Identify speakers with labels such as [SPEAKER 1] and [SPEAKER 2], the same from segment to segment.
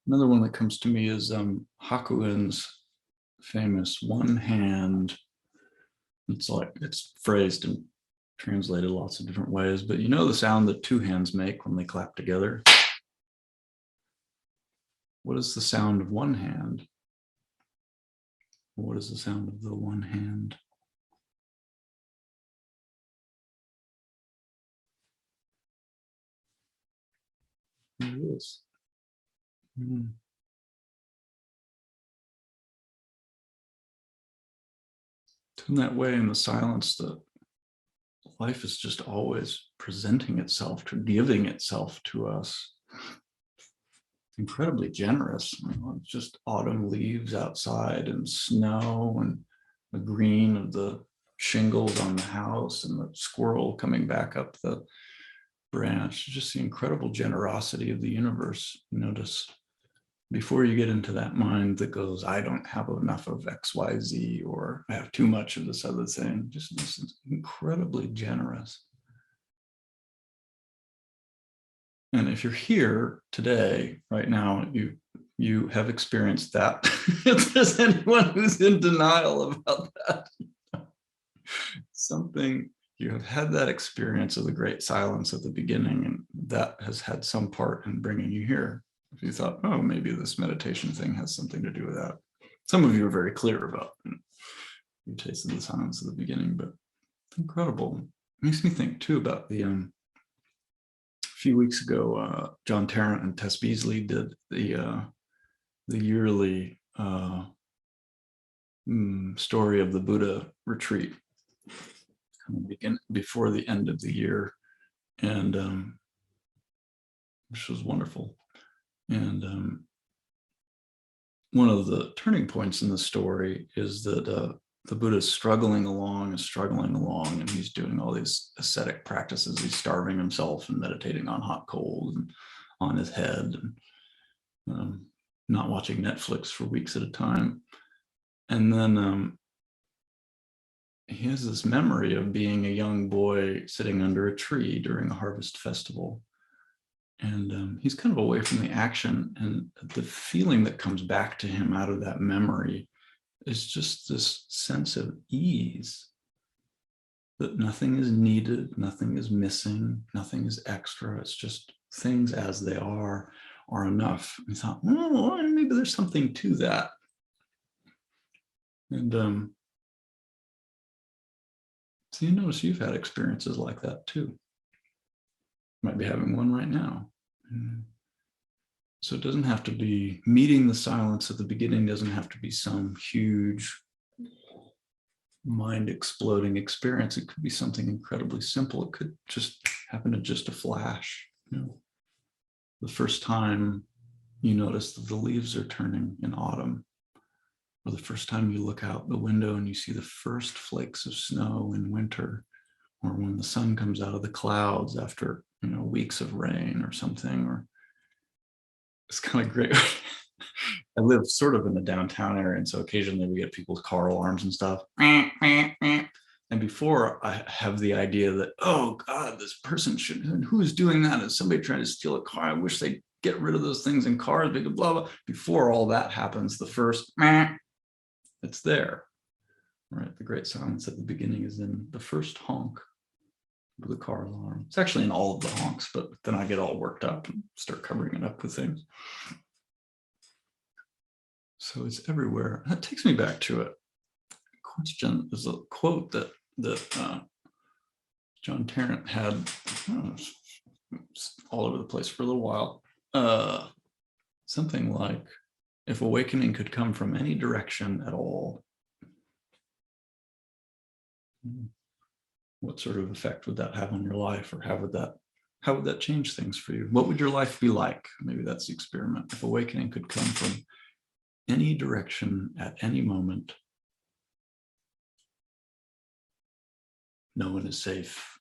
[SPEAKER 1] Another one that comes to me is Hakuin's famous one hand. It's phrased and translated lots of different ways, but you know the sound that two hands make when they clap together? What is the sound of one hand? What is the sound of the one hand? There it is. In that way, in the silence, that life is just always presenting itself, giving itself to us. Incredibly generous. It's just autumn leaves outside and snow and the green of the shingles on the house and the squirrel coming back up the branch. Just the incredible generosity of the universe. Notice before you get into that mind that goes, I don't have enough of X, Y, Z, or I have too much of this other thing. Just this is incredibly generous. And if you're here today, right now, you have experienced that. If there's anyone who's in denial about that, something, you have had that experience of the great silence at the beginning, and that has had some part in bringing you here. If you thought, oh, maybe this meditation thing has something to do with that. Some of you are very clear about it. You tasted the silence at the beginning, but incredible. It makes me think too about the a few weeks ago, John Tarrant and Tess Beasley did the yearly story of the Buddha retreat, before the end of the year, and which was wonderful. And one of the turning points in the story is that the Buddha is struggling along, and he's doing all these ascetic practices. He's starving himself and meditating on hot coals and on his head, and not watching Netflix for weeks at a time. And then he has this memory of being a young boy sitting under a tree during a harvest festival. And he's kind of away from the action, and the feeling that comes back to him out of that memory is just this sense of ease, that nothing is needed, nothing is missing, nothing is extra. It's just things as they are enough. I thought, oh, maybe there's something to that. And so you notice you've had experiences like that too. Might be having one right now. So it doesn't have to be meeting the silence at the beginning, doesn't have to be some huge mind exploding experience. It could be something incredibly simple. It could just happen in just a flash. The first time you notice that the leaves are turning in autumn, or the first time you look out the window and you see the first flakes of snow in winter, or when the sun comes out of the clouds after weeks of rain or something. Or it's kind of great. I live sort of in the downtown area, and so occasionally we get people's car alarms and stuff. And before I have the idea that, oh God, this person should, who is doing that? Is somebody trying to steal a car? I wish they'd get rid of those things in cars, blah, blah, blah. Before all that happens, the first, it's there, right? The great silence at the beginning is in the first honk of the car alarm. It's actually in all of the honks, but then I get all worked up and start covering it up with things. So it's everywhere. That takes me back to a question. There's a quote that John Tarrant had all over the place for a little while. Something like, if awakening could come from any direction at all, what sort of effect would that have on your life? Or how would that change things for you? What would your life be like? Maybe that's the experiment. If awakening could come from any direction at any moment, no one is safe.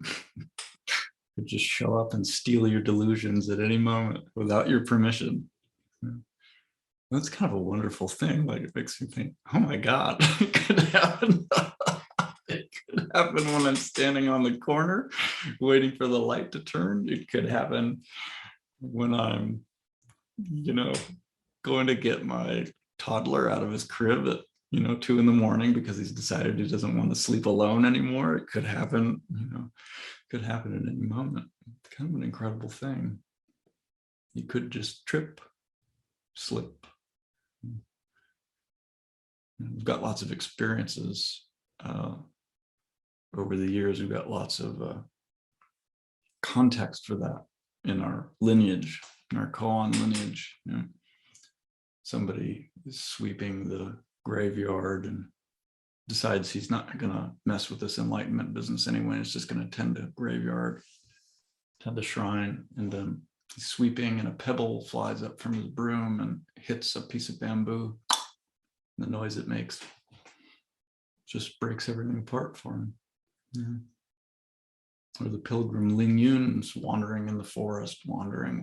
[SPEAKER 1] Could just show up and steal your delusions at any moment without your permission. That's kind of a wonderful thing. Like, it makes you think, oh my God, it could happen. It could happen when I'm standing on the corner waiting for the light to turn. It could happen when I'm going to get my toddler out of his crib at 2 a.m. because he's decided he doesn't want to sleep alone anymore. It could happen, could happen at any moment. It's kind of an incredible thing. You could just trip, slip. We've got lots of experiences over the years. We've got lots of context for that in our lineage, in our koan lineage. Somebody is sweeping the graveyard and decides he's not going to mess with this enlightenment business anyway. It's just going to tend the graveyard, tend the shrine, and he's sweeping and a pebble flies up from his broom and hits a piece of bamboo. The noise it makes just breaks everything apart for him. Or the pilgrim Ling Yun's wandering in the forest, wandering,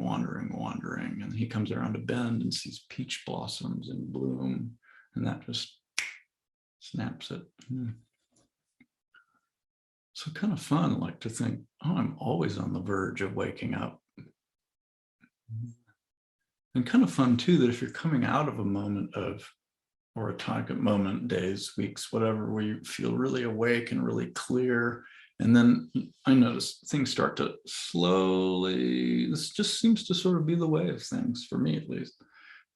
[SPEAKER 1] and he comes around a bend and sees peach blossoms in bloom, and that just snaps it. So kind of fun, like to think, I'm always on the verge of waking up. And kind of fun too, that if you're coming out of a moment or a target moment, days, weeks, whatever, where you feel really awake and really clear. And then I notice things start to slowly, this just seems to sort of be the way of things, for me at least.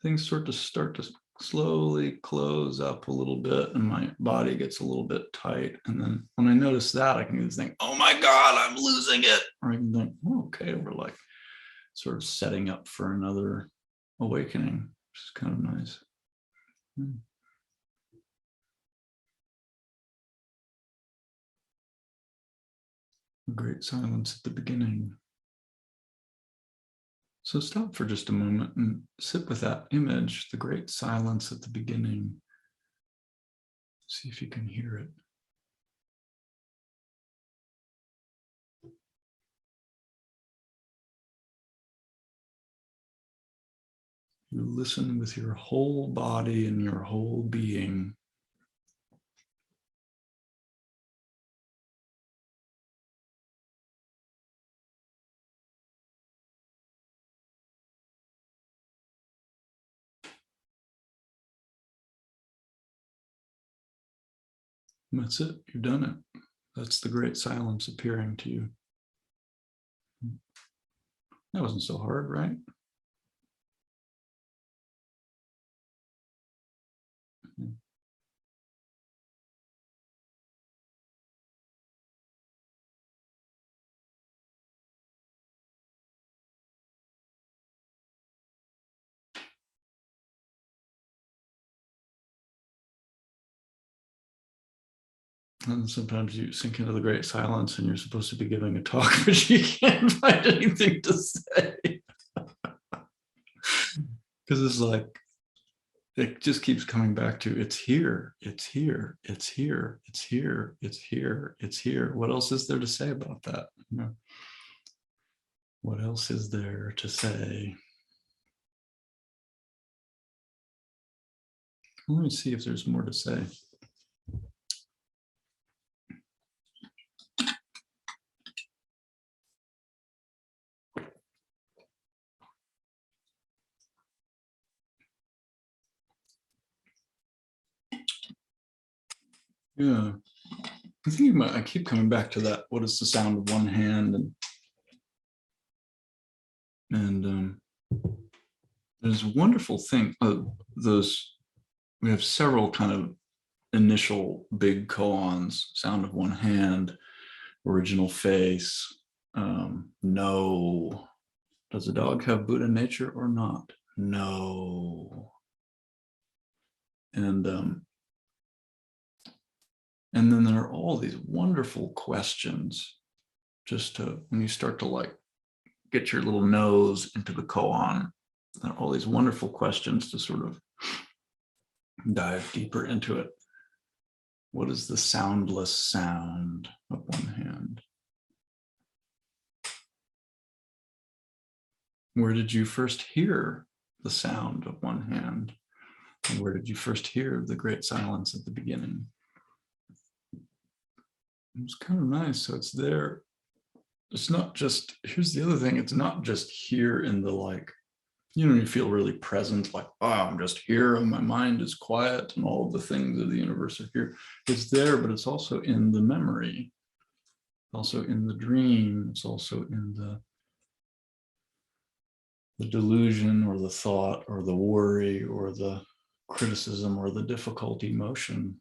[SPEAKER 1] Things start to slowly close up a little bit and my body gets a little bit tight. And then when I notice that, I can just think, oh my God, I'm losing it. Or I can think, okay, we're like sort of setting up for another awakening, which is kind of nice. Great silence at the beginning. So stop for just a moment and sit with that image, the great silence at the beginning. See if you can hear it. You listen with your whole body and your whole being. And that's it. You've done it. That's the great silence appearing to you. That wasn't so hard, right? And sometimes you sink into the great silence and you're supposed to be giving a talk, but you can't find anything to say. Because it's like, it just keeps coming back to, it's here, it's here, it's here, it's here, it's here, it's here. What else is there to say about that? What else is there to say? Let me see if there's more to say. Yeah, I think I keep coming back to that. What is the sound of one hand? And there's a wonderful thing. We have several kind of initial big koans: sound of one hand, original face, no. Does a dog have Buddha nature or not? No. And then there are all these wonderful questions, just to, when you start to like get your little nose into the koan, there are all these wonderful questions to sort of dive deeper into it. What is the soundless sound of one hand? Where did you first hear the sound of one hand? And where did you first hear the great silence at the beginning? It was kind of nice. So it's there. It's not just, here's the other thing, it's not just here in the like You feel really present, like, oh, I'm just here and my mind is quiet and all of the things of the universe are here. It's there, but it's also in the memory, also in the dream. It's also in the delusion or the thought or the worry or the criticism or the difficult emotion.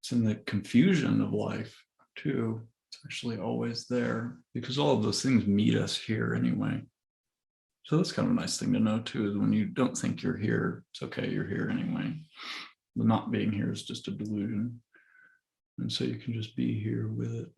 [SPEAKER 1] It's in the confusion of life too. It's actually always there because all of those things meet us here anyway. So that's kind of a nice thing to know too, is when you don't think you're here, it's okay, you're here anyway. The not being here is just a delusion. And so you can just be here with it.